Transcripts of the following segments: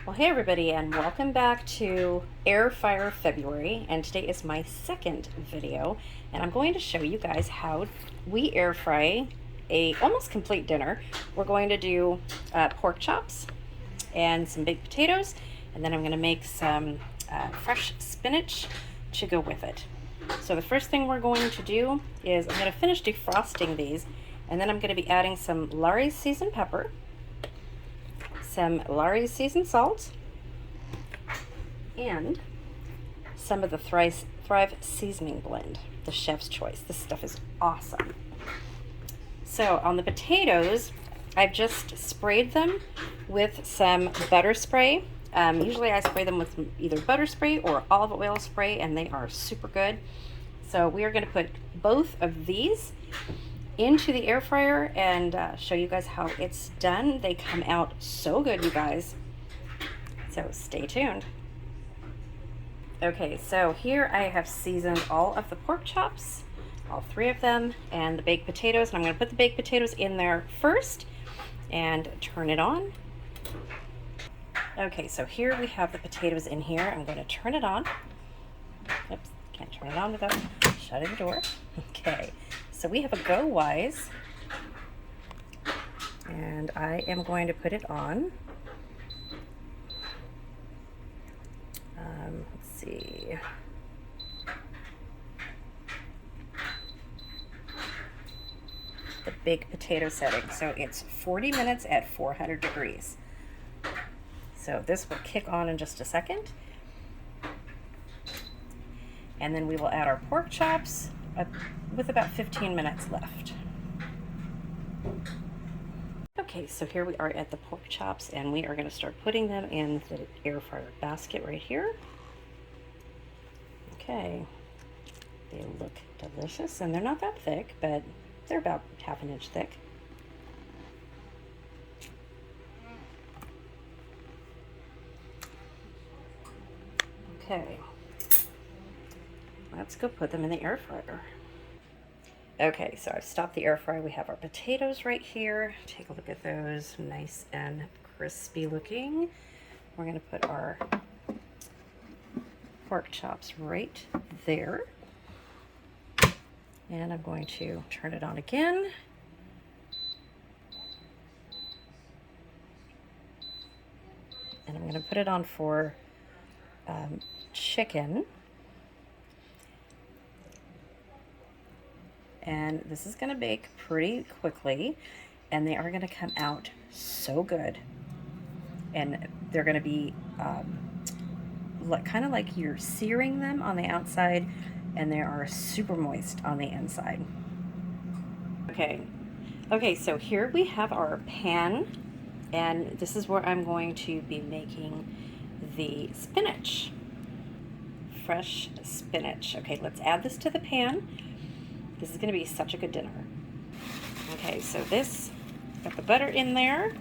Well, hey everybody, and welcome back to Air Fryer February, and today is my second video, and I'm going to show you guys how we air fry a almost complete dinner. We're going to do pork chops and some baked potatoes, and then I'm going to make some fresh spinach to go with it. So the first thing we're going to do is I'm going to finish defrosting these, and then I'm going to be adding some Lawry's seasoned pepper, some Lawry's seasoned salt, and some of the Thrive seasoning blend, the chef's choice. This stuff is awesome. So on the potatoes, I've just sprayed them with some butter spray. Usually I spray them with either butter spray or olive oil spray, and they are super good. So we are going to put both of these into the air fryer and show you guys how it's done. They come out so good, you guys. So stay tuned. Okay, so here I have seasoned all of the pork chops, all three of them, and the baked potatoes. And I'm going to put the baked potatoes in there first and turn it on. Okay, so here we have the potatoes in here. I'm going to turn it on. Oops, can't turn it on without shutting the door. Okay. So we have a Go Wise, and I am going to put it on. Let's see. The baked potato setting. So it's 40 minutes at 400 degrees. So this will kick on in just a second. And then we will add our pork chops with about 15 minutes left. Okay, so here we are at the pork chops, and we are going to start putting them in the air fryer basket right here. Okay, they look delicious, and they're not that thick, but they're about ½ an inch thick. Okay. Let's go put them in the air fryer. Okay, so I've stopped the air fryer. We have our potatoes right here. Take a look at those, nice and crispy looking. We're going to put our pork chops right there. And I'm going to turn it on again. And I'm going to put it on for chicken. And this is going to bake pretty quickly, and they are going to come out so good. And they're going to be kind of like you're searing them on the outside, and they are super moist on the inside. Okay, so here we have our pan, and this is where I'm going to be making the spinach. Fresh spinach. Okay, let's add this to the pan. This is going to be such a good dinner. Okay, so this, got the butter in there.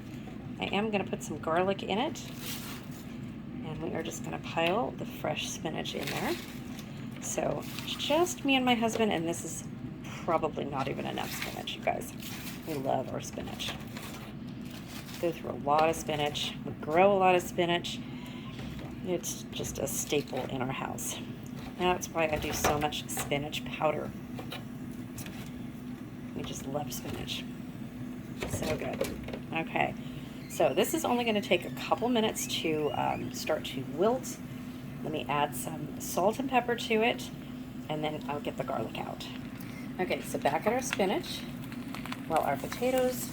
I am going to put some garlic in it. And we are just going to pile the fresh spinach in there. So just me and my husband, and this is probably not even enough spinach, you guys. We love our spinach. Go through a lot of spinach. We grow a lot of spinach. It's just a staple in our house. That's why I do so much spinach powder. We just love spinach. So good. Okay, so this is only going to take a couple minutes to start to wilt. Let me add some salt and pepper to it, and then I'll get the garlic out. Okay, so back at our spinach, while our potatoes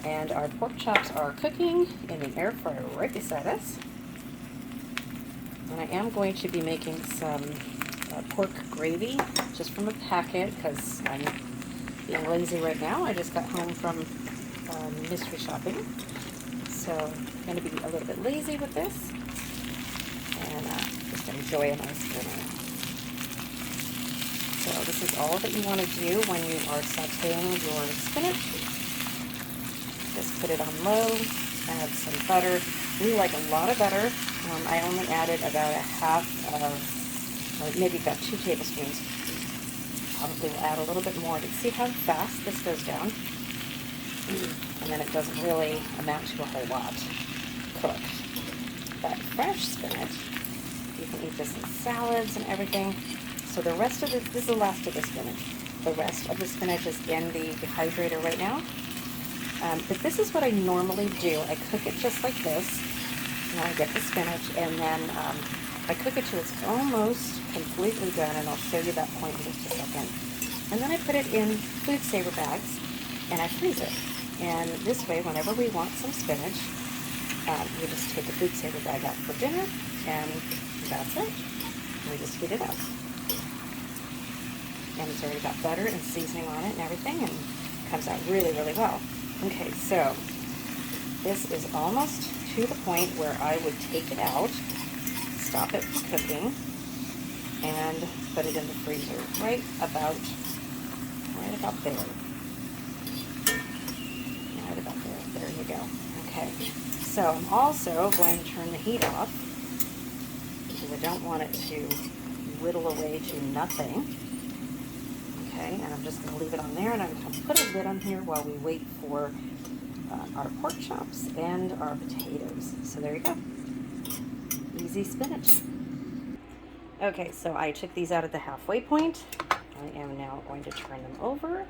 and our pork chops are cooking in the air fryer right beside us. And I am going to be making some pork gravy just from a packet because I'm being lazy right now. I just got home from mystery shopping, so I'm going to be a little bit lazy with this and just enjoy a nice dinner. So this is all that you want to do when you are sauteing your spinach. Just put it on low, add some butter. We like a lot of butter. I only added about a half of, or maybe about 2 tablespoons. Probably will add a little bit more to see how fast this goes down. And then it doesn't really amount to a whole lot. cooked. But fresh spinach, you can eat this in salads and everything. So the rest of this is the last of the spinach. The rest of the spinach is in the dehydrator right now. But this is what I normally do. I cook it just like this. And I get the spinach, and then I cook it till it's almost completely done, and I'll show you that point in just a second. And then I put it in food saver bags, and I freeze it. And this way, whenever we want some spinach, we just take a food saver bag out for dinner, and that's it. We just heat it up. And it's already got butter and seasoning on it and everything, and it comes out really, really well. Okay, so this is almost to the point where I would take it out, stop it from cooking, and put it in the freezer right about there. Right about there. There you go. Okay. So I'm also going to turn the heat off because I don't want it to whittle away to nothing. Okay, and I'm just going to leave it on there, and I'm going to put a lid on here while we wait for our pork chops and our potatoes. So there you go. Easy spinach. Okay, so I took these out at the halfway point. I am now going to turn them over.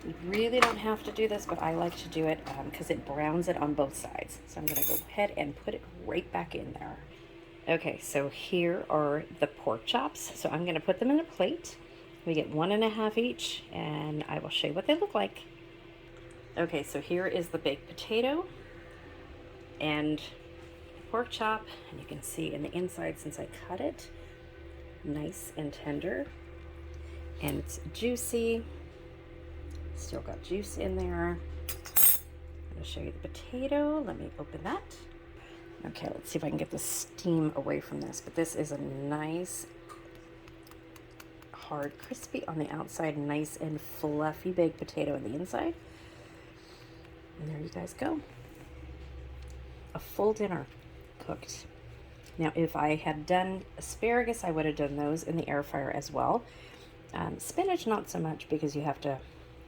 You really don't have to do this, but I like to do it because it browns it on both sides. So I'm going to go ahead and put it right back in there. Okay, so here are the pork chops. So I'm going to put them in a plate. We get 1½ each, and I will show you what they look like. Okay, so here is the baked potato and pork chop, and you can see in the inside, since I cut it, nice and tender, and it's juicy. Still got juice in there. I'm going to show you the potato. Let me open that. Okay, let's see if I can get the steam away from this, but this is a nice, hard, crispy on the outside, nice and fluffy baked potato on the inside. And there you guys go. A full dinner cooked. Now, if I had done asparagus, I would have done those in the air fryer as well. Spinach, not so much, because you have to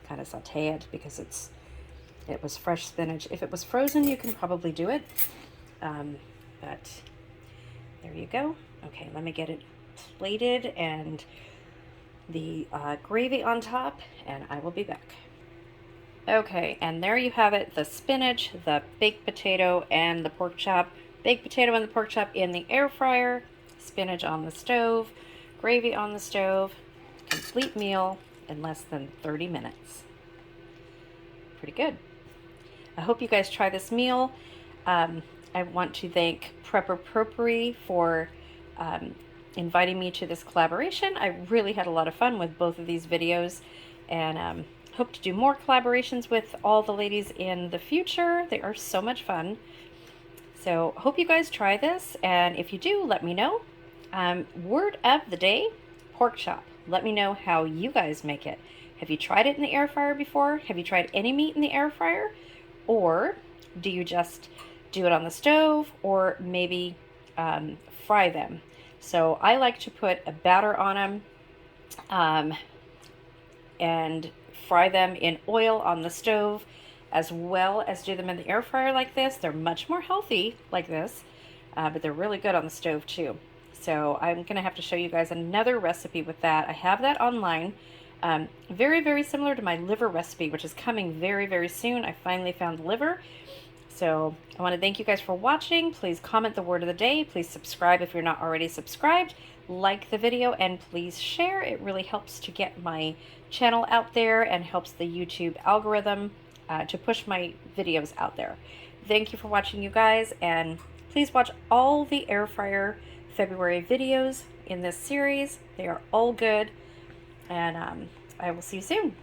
kind of saute it because it was fresh spinach. If it was frozen, you can probably do it. But there you go. Okay, let me get it plated and the gravy on top, and I will be back. Okay, and there you have it, the spinach, the baked potato, and the pork chop. Baked potato and the pork chop in the air fryer, spinach on the stove, gravy on the stove, complete meal in less than 30 minutes. Pretty good. I hope you guys try this meal. I want to thank Prepper Propery for inviting me to this collaboration. I really had a lot of fun with both of these videos, and hope to do more collaborations with all the ladies in the future. They are so much fun. So hope you guys try this, and if you do, let me know. Word of the day, pork chop. Let me know how you guys make it. Have you tried it in the air fryer before? Have you tried any meat in the air fryer? Or do you just do it on the stove, or maybe fry them? So I like to put a batter on them and fry them in oil on the stove, as well as do them in the air fryer like this. They're much more healthy like this, but they're really good on the stove too. So I'm going to have to show you guys another recipe with that. I have that online. Very, very similar to my liver recipe, which is coming very, very soon. I finally found the liver. So I want to thank you guys for watching. Please comment the word of the day. Please subscribe if you're not already subscribed. Like the video, and please share. It really helps to get my channel out there and helps the YouTube algorithm to push my videos out there. Thank you for watching, you guys, and please watch all the air fryer February videos in this series. They are all good, and I will see you soon.